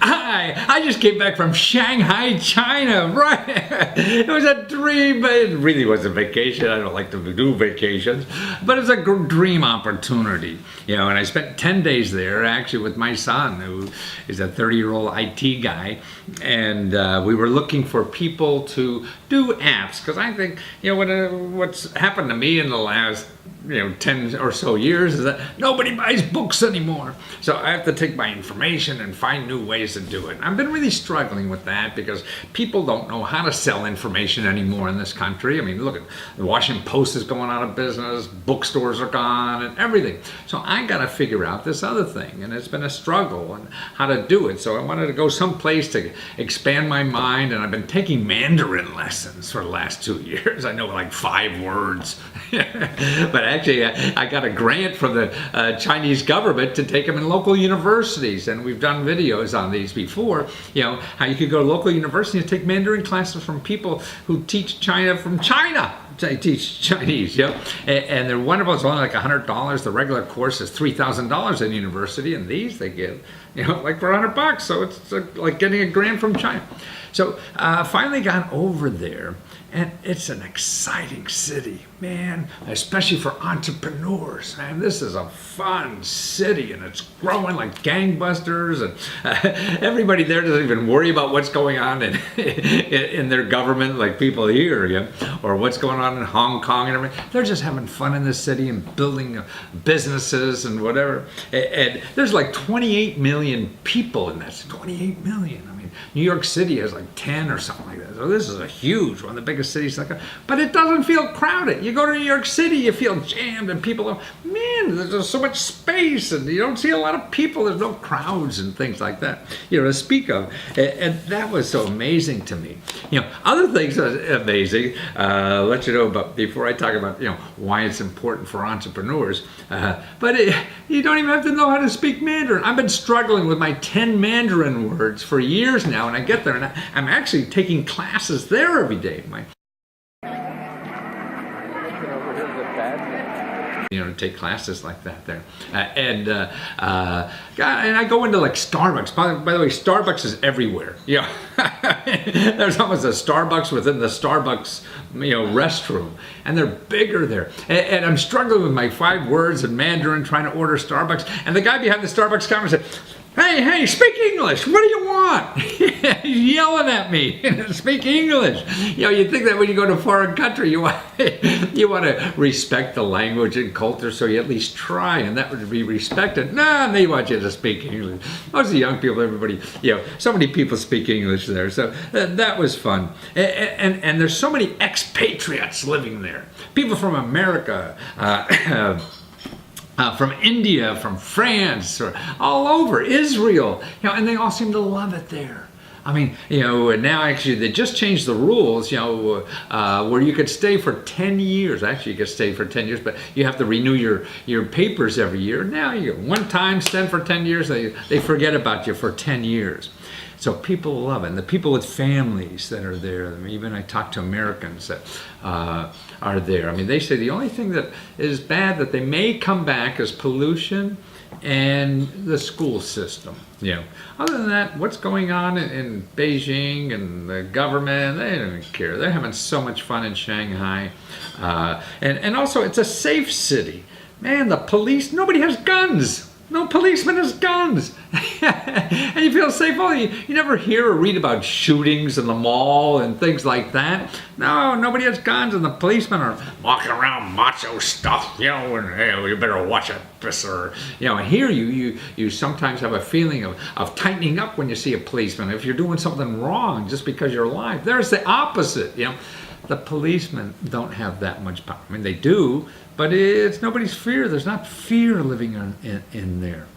I just came back from Shanghai, China, right? It was a dream, but it really was a vacation. I don't like to do vacations, but it's a dream opportunity, you know, and I spent 10 days there actually with my son, who is a 30-year-old IT guy, and we were looking for people to do apps, because I think, you know, what's happened to me in the last 10 or so years is that nobody buys books anymore. So I have to take my information and find new ways to do it. I've been really struggling with that because people don't know how to sell information anymore in this country. I mean, look at the Washington Post is going out of business, bookstores are gone, and everything. So I got to figure out this other thing, and it's been a struggle and how to do it. So I wanted to go someplace to expand my mind, and I've been taking Mandarin lessons for the last 2 years. I know like 5 words, but actually, I got a grant from the Chinese government to take them in local universities, and we've done videos on these before. You know, how you could go to local universities and take Mandarin classes from people who teach China from China. They teach Chinese, you know, and they're wonderful. It's only like $100. The regular course is $3,000 in university, and these they give, like for $100. So it's like getting a grant from China. So finally got over there, and it's an exciting city, man, especially for entrepreneurs. Man, this is a fun city, and it's growing like gangbusters, and everybody there doesn't even worry about what's going on in their government like people here, or what's going on in Hong Kong and everything. They're just having fun in the city and building businesses and whatever. And there's like 28 million people in that. 28 million. I mean, New York City has like 10 or something like that. So this is a huge one, the biggest cities like that. But it doesn't feel crowded. You go to New York City, you feel jammed, and people are, man, there's so much space, and you don't see a lot of people. There's no crowds and things like that, to speak of. And that was so amazing to me. Other things are amazing. Let you know about before I talk about why it's important for entrepreneurs. You don't even have to know how to speak Mandarin. I've been struggling with my 10 Mandarin words for years now, and I get there, and I'm actually taking classes there every day. To take classes like that there, and I go into like Starbucks. By the way, Starbucks is everywhere. There's almost a Starbucks within the Starbucks restroom, and they're bigger there. And I'm struggling with my 5 words in Mandarin trying to order Starbucks, and the guy behind the Starbucks counter said, Hey, speak English. What do you want? He's yelling at me. Speak English. You think that when you go to a foreign country, you want to respect the language and culture, so you at least try, and that would be respected. No, they want you to speak English. Most of the young people, everybody, so many people speak English there. So that was fun. And there's so many expatriates living there. People from America, from India, from France, or all over, Israel, and they all seem to love it there. I mean, now actually they just changed the rules, where you could stay for 10 years. Actually, you could stay for 10 years, but you have to renew your papers every year. Now you one time spend for 10 years, they forget about you for 10 years. So people love it. And the people with families that are there, even I talk to Americans that are there. I mean, they say the only thing that is bad that they may come back is pollution and the school system. Other than that, what's going on in Beijing and the government, they don't even care. They're having so much fun in Shanghai. And also, it's a safe city. Man, the police, nobody has guns. No policeman has guns. And you feel safe. You never hear or read about shootings in the mall and things like that. No, nobody has guns, and the policemen are walking around macho stuff, and hey, you better watch it, officer. And here you sometimes have a feeling of tightening up when you see a policeman if you're doing something wrong just because you're alive. There's the opposite, The policemen don't have that much power. I mean, they do, but it's nobody's fear. There's not fear living in there.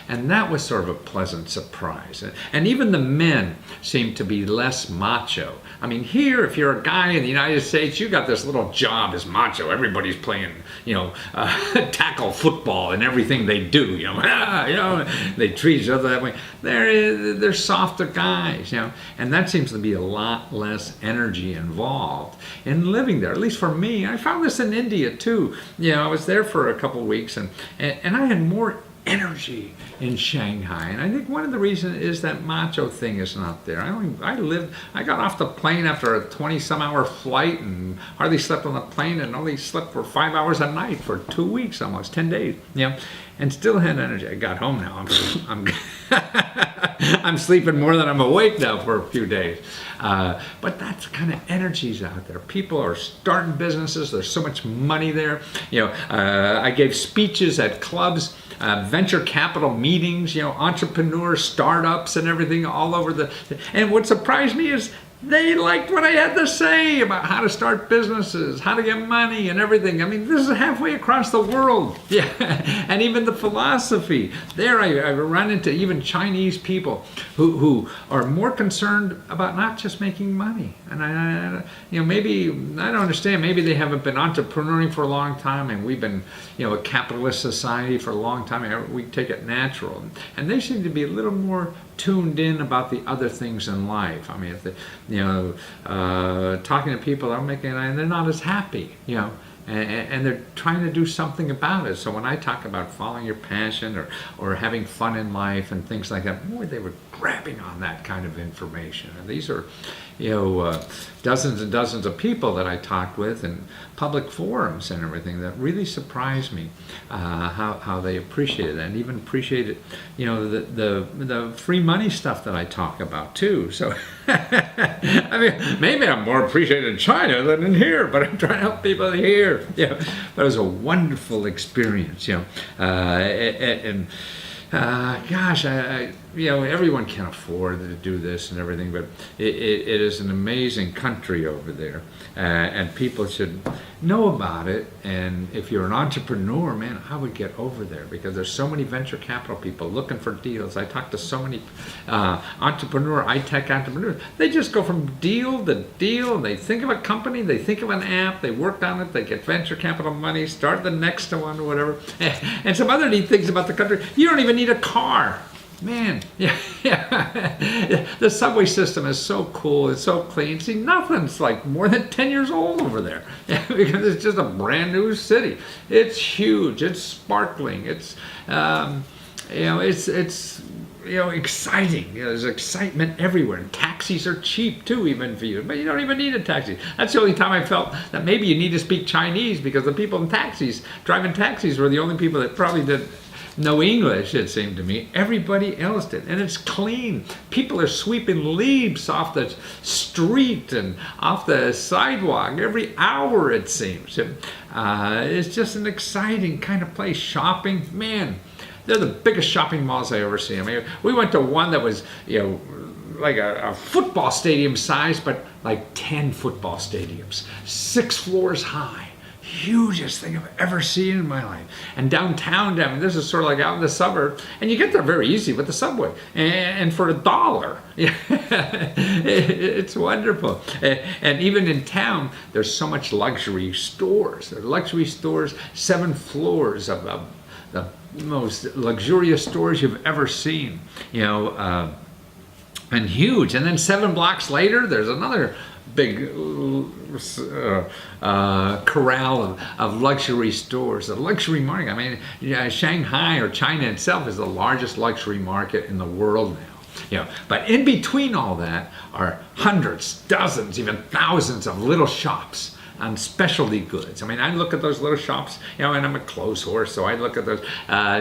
And that was sort of a pleasant surprise. And even the men seem to be less macho. I mean, here, if you're a guy in the United States, you got this little job as macho. Everybody's playing, tackle football and everything they do. They treat each other that way. They're softer guys, and that seems to be a lot less energy involved in living there. At least for me, I found this in India too. I was there for a couple weeks, and I had more energy in Shanghai, and I think one of the reasons is that macho thing is not there. I got off the plane after a 20-some-hour flight and hardly slept on the plane, and only slept for 5 hours a night for 2 weeks, almost 10 days, and still had energy. I got home now. I'm I'm sleeping more than I'm awake now for a few days. But that's the kind of energies out there. People are starting businesses. There's so much money there. I gave speeches at clubs, venture capital meetings, entrepreneurs, startups, and everything all over and what surprised me is they liked what I had to say about how to start businesses, how to get money and everything. I mean, this is halfway across the world. Yeah, and even the philosophy. There I run into even Chinese people who are more concerned about not just making money. And maybe, I don't understand, maybe they haven't been entrepreneuring for a long time, and we've been, a capitalist society for a long time. We take it natural. And they seem to be a little more tuned in about the other things in life. I mean, if talking to people, they're not as happy, and they're trying to do something about it. So when I talk about following your passion or having fun in life and things like that, boy, they were grabbing on that kind of information. And these are, dozens and dozens of people that I talked with in public forums and everything that really surprised me, how they appreciate it, and even appreciated, the free money stuff that I talk about too. So, I mean, maybe I'm more appreciated in China than in here, but I'm trying to help people here. But it was a wonderful experience, and. Gosh, everyone can afford to do this and everything, but it is an amazing country over there, and people should know about it. And if you're an entrepreneur, man, I would get over there, because there's so many venture capital people looking for deals. I talk to so many high-tech entrepreneurs. They just go from deal to deal, and they think of a company, they think of an app, they work on it, they get venture capital money, start the next one or whatever. And some other neat things about the country, you don't even need a car. Man, the subway system is so cool. It's so clean. See, nothing's like more than 10 years old over there, because it's just a brand new city. It's huge. It's sparkling. It's, it's exciting. There's excitement everywhere. And taxis are cheap too, even for you. But you don't even need a taxi. That's the only time I felt that maybe you need to speak Chinese, because the people in taxis, driving taxis, were the only people that probably did no English, it seemed to me. Everybody else did. And it's clean. People are sweeping leaves off the street and off the sidewalk every hour, it seems. It's just an exciting kind of place. Shopping, man, they're the biggest shopping malls I ever see. I mean, we went to one that was, like a football stadium size, but like 10 football stadiums, 6 floors high. Hugest thing I've ever seen in my life. And downtown, this is sort of like out in the suburb, and you get there very easy with the subway, and for $1. It's wonderful. And even in town, there's so much luxury stores. There are luxury stores, 7 floors of the most luxurious stores you've ever seen, and huge. And then 7 blocks later, there's another big corral of luxury stores, a luxury market. I mean, Shanghai, or China itself, is the largest luxury market in the world now. But in between all that are hundreds, dozens, even thousands of little shops on specialty goods. I mean, I look at those little shops, and I'm a clothes horse, so I look at those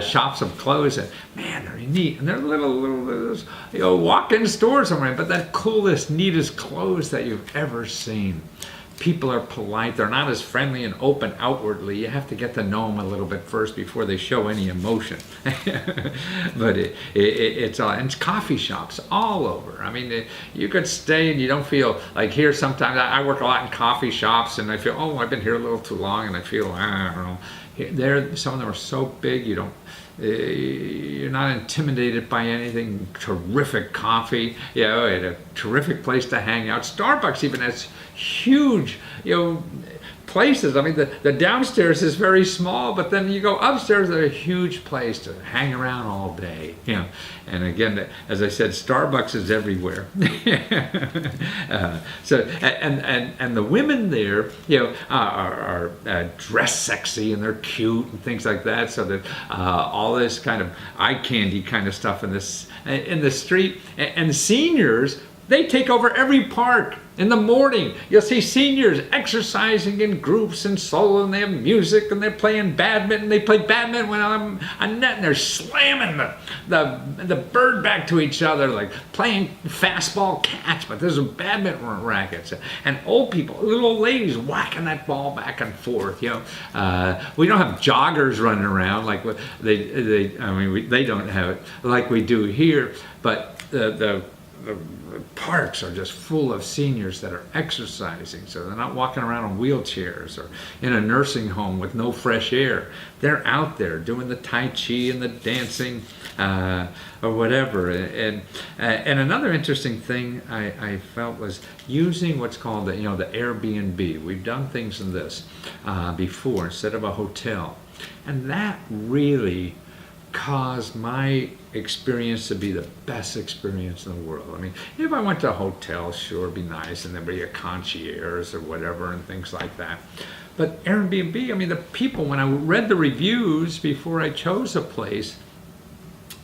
shops of clothes, and man, they're neat, and they're little walk-in stores somewhere, but that coolest, neatest clothes that you've ever seen. People are polite. They're not as friendly and open outwardly. You have to get to know them a little bit first before they show any emotion. But it's coffee shops all over. I mean, you could stay and you don't feel like here. Sometimes I work a lot in coffee shops, and I feel, I've been here a little too long, and I feel, I don't know. There, some of them are so big, you're not intimidated by anything. Terrific coffee, and a terrific place to hang out. Starbucks even has huge, places. I mean, the downstairs is very small, but then you go upstairs, there's a huge place to hang around all day. And again, as I said, Starbucks is everywhere. And the women there, are dressed sexy and they're cute and things like that. So that all this kind of eye candy kind of stuff in the street, and seniors. They take over every park. In the morning, you'll see seniors exercising in groups and solo, and they have music, and they're playing badminton. They play badminton on a net, and they're slamming the bird back to each other, like playing fastball catch, but there's badminton rackets. And old people, little old ladies whacking that ball back and forth. We don't have joggers running around like they don't have it like we do here, but the parks are just full of seniors that are exercising, so they're not walking around in wheelchairs or in a nursing home with no fresh air. They're out there doing the Tai Chi and the dancing or whatever. And another interesting thing I felt was using what's called the Airbnb. We've done things in this before instead of a hotel, and that really caused my experience to be the best experience in the world. I mean, if I went to a hotel, sure, it'd be nice, and there'd be a concierge or whatever and things like that. But Airbnb, I mean, the people, when I read the reviews before I chose a place,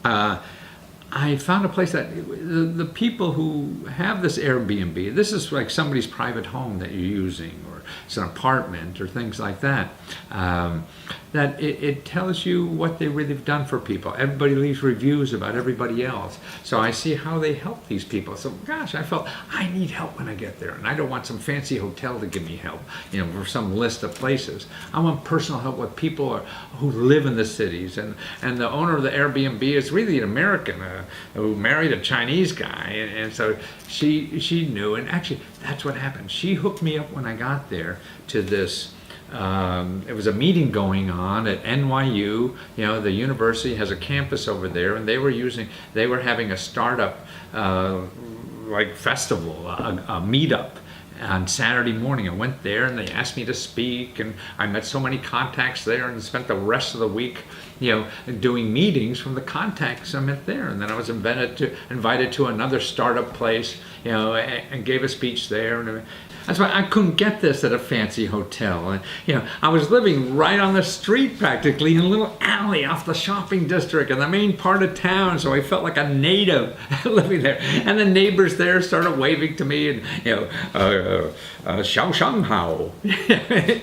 I found a place that the people who have this Airbnb, this is like somebody's private home that you're using, or it's an apartment or things like that, that it tells you what they really have done for people. Everybody leaves reviews about everybody else. So I see how they help these people. So gosh, I felt I need help when I get there. And I don't want some fancy hotel to give me help, for some list of places. I want personal help with people who live in the cities. And the owner of the Airbnb is really an American who married a Chinese guy. And so she knew, and actually that's what happened. She hooked me up when I got there to this. It was a meeting going on at NYU. The university has a campus over there, and they were having a startup festival, a meetup on Saturday morning. I went there, and they asked me to speak, and I met so many contacts there, and spent the rest of the week doing meetings from the contacts I met there. And then I was invited to another startup place, and gave a speech there. And that's why I couldn't get this at a fancy hotel. And, I was living right on the street practically, in a little alley off the shopping district in the main part of town. So I felt like a native living there. And the neighbors there started waving to me, and, Xiao Shanghai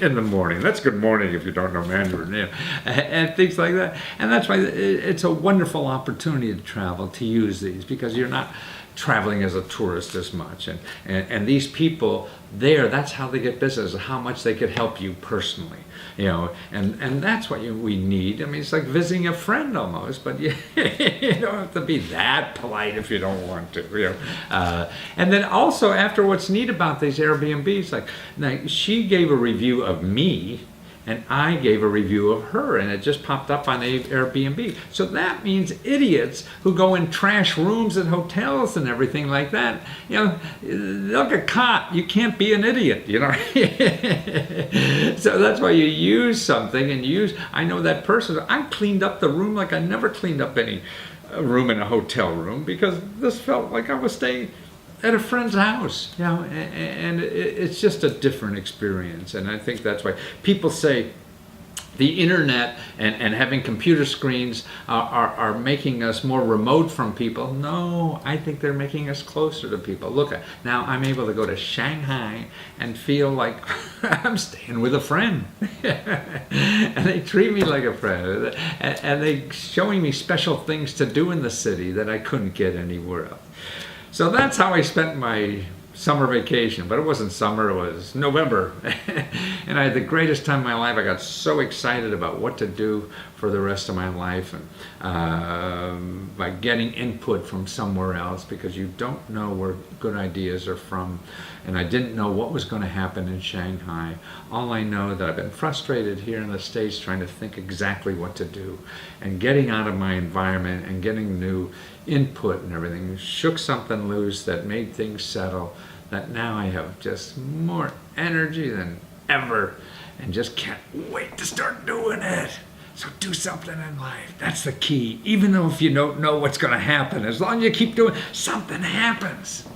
in the morning. That's good morning if you don't know Mandarin, and things like that. And that's why it's a wonderful opportunity to travel, to use these, because you're not traveling as a tourist as much, and these people there, that's how they get business, how much they could help you personally, and that's what we need. I mean, it's like visiting a friend almost, but you don't have to be that polite if you don't want to, and then also, after, what's neat about these Airbnbs, like she gave a review of me, and I gave a review of her, and it just popped up on Airbnb. So that means idiots who go in trash rooms at hotels and everything like that, they'll get caught. You can't be an idiot, So that's why you use something, and I know that person, I cleaned up the room like I never cleaned up any room in a hotel room, because this felt like I was staying at a friend's house, and it's just a different experience. And I think that's why people say the internet and having computer screens are making us more remote from people. No, I think they're making us closer to people. Look, now I'm able to go to Shanghai and feel like I'm staying with a friend. And they treat me like a friend. And they showing me special things to do in the city that I couldn't get anywhere else. So that's how I spent my summer vacation, but it wasn't summer, it was November. And I had the greatest time of my life. I got so excited about what to do for the rest of my life, and by getting input from somewhere else, because you don't know where good ideas are from. And I didn't know what was going to happen in Shanghai. All I know that I've been frustrated here in the States trying to think exactly what to do, and getting out of my environment and getting new input and everything shook something loose that made things settle, that now I have just more energy than ever, and just can't wait to start doing it. So do something in life. That's the key. Even though if you don't know what's going to happen, as long as you keep doing, something happens.